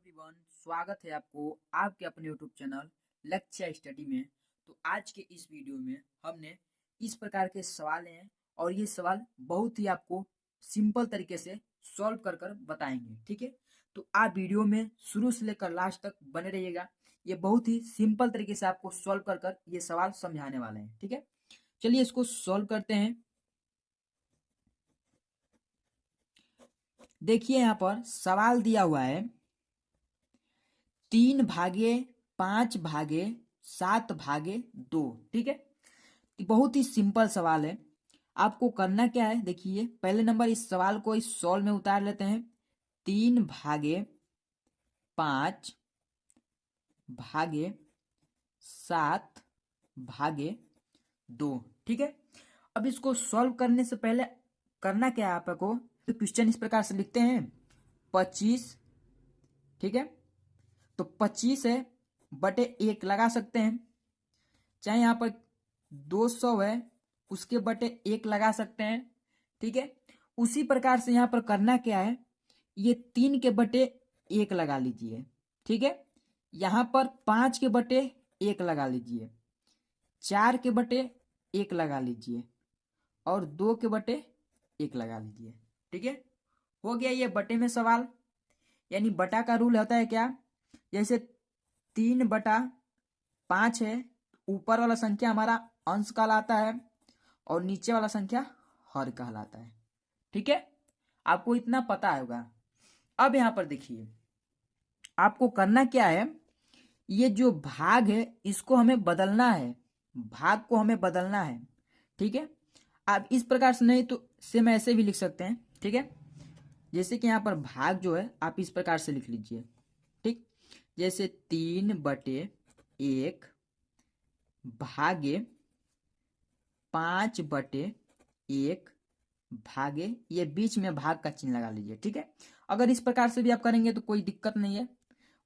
Everyone, स्वागत है आपको आपके अपने यूट्यूब चैनल लक्ष्य स्टडी में। तो आज के इस वीडियो में हमने इस प्रकार के सवाल हैं और ये सवाल बहुत ही आपको सिंपल तरीके से सॉल्व कर कर बताएंगे। ठीक है, तो आप वीडियो में शुरू से लेकर लास्ट तक बने रहिएगा। ये बहुत ही सिंपल तरीके से आपको सॉल्व कर कर ये सवाल समझाने वाले हैं। ठीक है, चलिए इसको सॉल्व करते हैं। देखिए यहाँ पर सवाल दिया हुआ है 3/5/7/2। ठीक है, बहुत ही सिंपल सवाल है। आपको करना क्या है, देखिए पहले नंबर इस सवाल को इस सॉल्व में उतार लेते हैं। 3/5/7/2। ठीक है, अब इसको सॉल्व करने से पहले करना क्या है आपको, तो क्वेश्चन इस प्रकार से लिखते हैं 25। ठीक है, तो 25 है बटे 1 लगा सकते हैं, चाहे यहाँ पर 200 है उसके बटे 1 लगा सकते हैं। ठीक है, उसी प्रकार से यहाँ पर करना क्या है, ये 3 के बटे 1 लगा लीजिए। ठीक है, यहाँ पर 5 के बटे 1 लगा लीजिए, 4 के बटे 1 लगा लीजिए और 2 के बटे 1 लगा लीजिए। ठीक है, हो गया ये बटे में सवाल। यानी बटा का रूल होता है क्या, जैसे 3/5 है, ऊपर वाला संख्या हमारा अंश कहलाता है और नीचे वाला संख्या हर कहलाता है। ठीक है, आपको इतना पता होगा। अब यहां पर देखिए आपको करना क्या है, ये जो भाग है इसको हमें बदलना है, भाग को हमें बदलना है। ठीक है, आप इस प्रकार से नहीं तो सेम ऐसे भी लिख सकते हैं। ठीक है, जैसे कि यहाँ पर भाग जो है आप इस प्रकार से लिख लीजिए। ठीक, जैसे 3/1 भागे 5/1 भागे, ये बीच में भाग का चिन्ह लगा लीजिए। ठीक है, अगर इस प्रकार से भी आप करेंगे तो कोई दिक्कत नहीं है।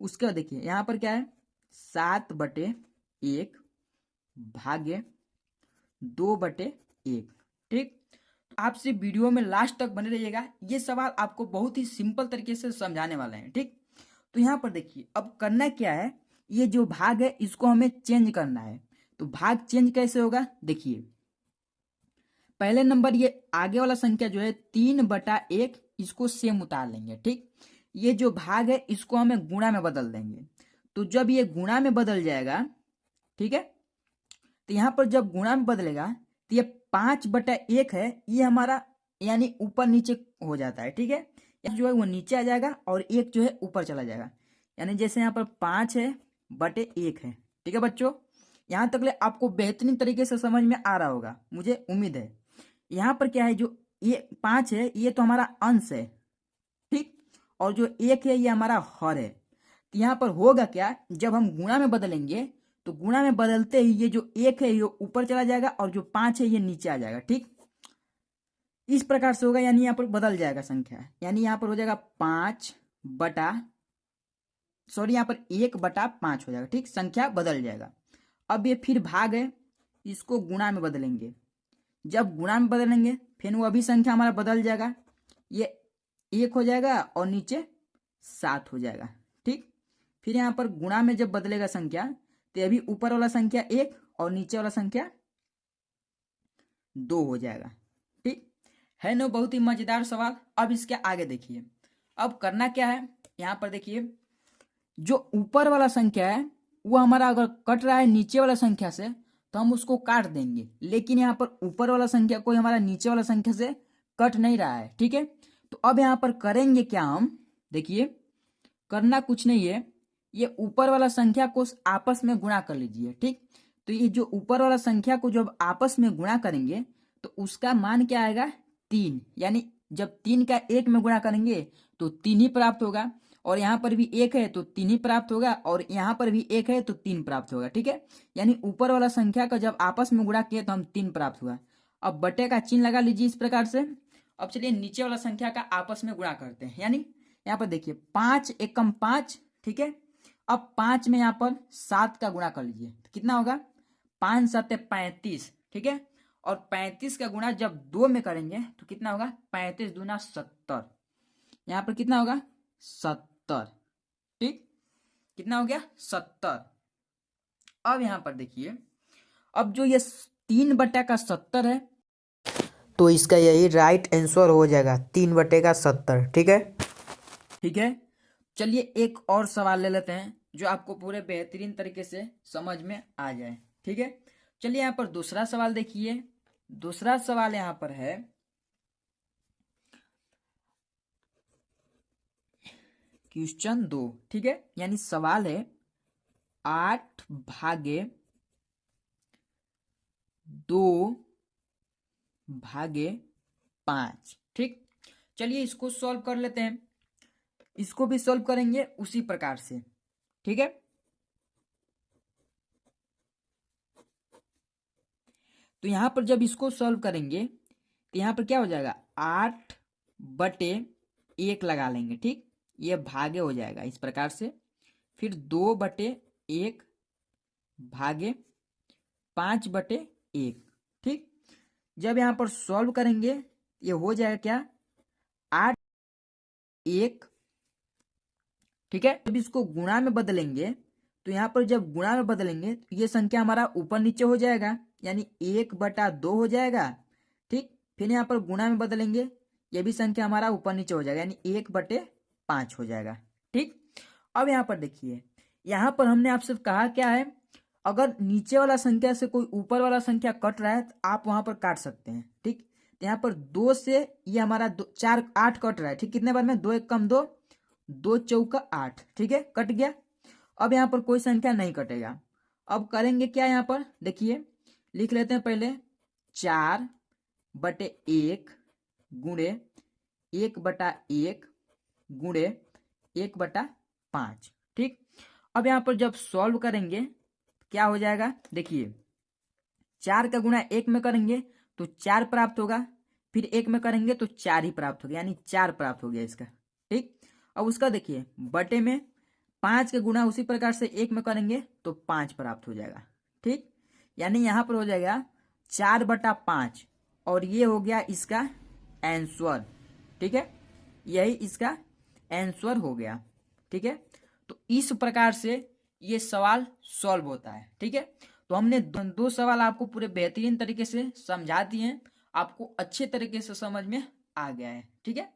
उसके बाद देखिए यहाँ पर क्या है, 7/1 भागे 2/1। ठीक, आपसे वीडियो में लास्ट तक बने रहिएगा, ये सवाल आपको बहुत ही सिंपल तरीके से समझाने वाले हैं। ठीक, तो यहाँ पर देखिए अब करना क्या है, ये जो भाग है इसको हमें चेंज करना है। तो भाग चेंज कैसे होगा, देखिए पहले नंबर ये आगे वाला संख्या जो है 3/1 इसको सेम उतार लेंगे। ठीक, ये जो भाग है इसको हमें गुणा में बदल देंगे। तो जब ये गुणा में बदल जाएगा, ठीक है, तो यहाँ पर जब गुणा में बदलेगा तो ये 5/1 है, ये हमारा यानी ऊपर नीचे हो जाता है। ठीक है, जो है वो नीचे आ जाएगा और 1 जो है ऊपर चला जाएगा। यानी जैसे यहाँ पर 5/1 है। ठीक है बच्चों, यहाँ तक ले आपको बेहतरीन तरीके से समझ में आ रहा होगा, मुझे उम्मीद है। यहाँ पर क्या है, जो ये 5 है ये तो हमारा अंश है। ठीक, और जो 1 है ये हमारा हर है। तो यहाँ पर होगा क्या, जब हम गुणा में बदलेंगे तो गुणा में बदलते ही ये जो 1 है ये ऊपर चला जाएगा और जो 5 है ये नीचे आ जाएगा। ठीक, इस प्रकार से होगा, यानी यहाँ पर बदल जाएगा संख्या। यानी यहाँ पर हो जाएगा 1/5 हो जाएगा। ठीक, संख्या बदल जाएगा। अब ये फिर भाग है, इसको गुणा में बदलेंगे। जब गुणा में बदलेंगे फिर वो अभी संख्या हमारा बदल जाएगा, ये 1 हो जाएगा और नीचे 7 हो जाएगा। ठीक, फिर यहाँ पर गुणा में जब बदलेगा संख्या तो अभी ऊपर वाला संख्या 1 और नीचे वाला संख्या 2 हो जाएगा। ठीक है ना, बहुत ही मजेदार सवाल। अब इसके आगे देखिए, अब करना क्या है, यहाँ पर देखिए जो ऊपर वाला संख्या है वो हमारा अगर कट रहा है नीचे वाला संख्या से तो हम उसको काट देंगे, लेकिन यहाँ पर ऊपर वाला संख्या कोई हमारा नीचे वाला संख्या से कट नहीं रहा है। ठीक है, तो अब यहाँ पर करेंगे क्या हम, देखिए करना कुछ नहीं है, ये ऊपर वाला संख्या को आपस में गुणा कर लीजिए। ठीक, तो ये जो ऊपर वाला संख्या को जब आपस में गुणा करेंगे तो उसका मान क्या आएगा, 3। यानी जब 3 का 1 में गुणा करेंगे तो 3 ही प्राप्त होगा, और यहाँ पर भी 1 है तो 3 ही प्राप्त होगा, और यहाँ पर भी 1 है तो 3 प्राप्त होगा। ठीक है, यानी ऊपर वाला संख्या का जब आपस में गुणा किए तो हम 3 प्राप्त हुआ। अब बटे का चिन्ह लगा लीजिए इस प्रकार से। अब चलिए नीचे वाला संख्या का आपस में गुणा करते हैं। यानी यहाँ पर देखिए 5 एकम 5। ठीक है, अब 5 में यहाँ पर 7 का गुणा कर लीजिए तो कितना होगा, 5 7 35। ठीक है, और 35 का गुणा जब 2 में करेंगे तो कितना होगा, 35 दूना 70। यहाँ पर कितना होगा, 70। ठीक, कितना हो गया 70। अब यहां पर देखिए, अब जो ये 3/70 है, तो इसका यही राइट आंसर हो जाएगा 3/70। ठीक है। ठीक है। चलिए एक और सवाल ले लेते हैं जो आपको पूरे बेहतरीन तरीके से समझ में आ जाए। ठीक है, चलिए यहाँ पर दूसरा सवाल देखिए। दूसरा सवाल यहाँ पर है, क्वेश्चन 2। ठीक है, यानी सवाल है 8/2/5। ठीक, चलिए इसको सॉल्व कर लेते हैं। इसको भी सॉल्व करेंगे उसी प्रकार से। ठीक है, तो यहां पर जब इसको सॉल्व करेंगे तो यहां पर क्या हो जाएगा, 8/1 लगा लेंगे। ठीक, ये भागे हो जाएगा इस प्रकार से। फिर 2/1 भागे 5/1। ठीक, जब यहां पर सॉल्व करेंगे ये हो जाएगा क्या, 8/1। ठीक है, जब इसको गुणा में बदलेंगे तो यहां पर जब गुणा में बदलेंगे तो ये संख्या हमारा ऊपर नीचे हो जाएगा, यानी 1/2 हो जाएगा। ठीक, फिर यहाँ पर गुणा में बदलेंगे, ये भी संख्या हमारा ऊपर नीचे हो जाएगा, यानी 1/5 हो जाएगा। ठीक, अब यहाँ पर देखिए, यहाँ पर हमने आपसे कहा क्या है, अगर नीचे वाला संख्या से कोई ऊपर वाला संख्या कट रहा है तो आप वहां पर काट सकते हैं। ठीक, तो यहाँ पर 2 से ये हमारा 4 8 कट रहा है। ठीक, कितने बार में, 2 1 कम 2, 2 चौका 8। ठीक है, कट गया। अब यहाँ पर कोई संख्या नहीं कटेगा। अब करेंगे क्या, यहाँ पर देखिए लिख लेते हैं पहले, 4/1 गुणे 1/1 गुणे 1/5। ठीक, अब यहाँ पर जब सॉल्व करेंगे क्या हो जाएगा, देखिए 4 का गुणा 1 में करेंगे तो 4 प्राप्त होगा, फिर 1 में करेंगे तो 4 ही प्राप्त होगा, यानी 4 प्राप्त हो गया इसका। ठीक, अब उसका देखिए बटे में 5 का गुणा उसी प्रकार से 1 में करेंगे तो 5 प्राप्त हो जाएगा। ठीक, यानी यहाँ पर हो जाएगा 4/5, और ये हो गया इसका आंसर। ठीक है, यही इसका आंसर हो गया। ठीक है, तो इस प्रकार से ये सवाल सॉल्व होता है। ठीक है, तो हमने दो सवाल आपको पूरे बेहतरीन तरीके से समझा दिए हैं, आपको अच्छे तरीके से समझ में आ गया है। ठीक है,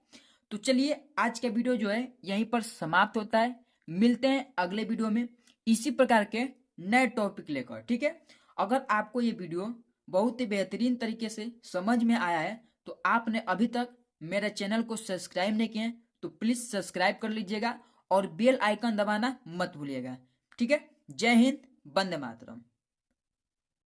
तो चलिए आज का वीडियो जो है यहीं पर समाप्त होता है। मिलते हैं अगले वीडियो में इसी प्रकार के नए टॉपिक लेकर। ठीक है, अगर आपको ये वीडियो बहुत ही बेहतरीन तरीके से समझ में आया है तो आपने अभी तक मेरे चैनल को सब्सक्राइब नहीं किए हैं तो प्लीज सब्सक्राइब कर लीजिएगा और बेल आइकन दबाना मत भूलिएगा। ठीक है, जय हिंद, वंदे मातरम।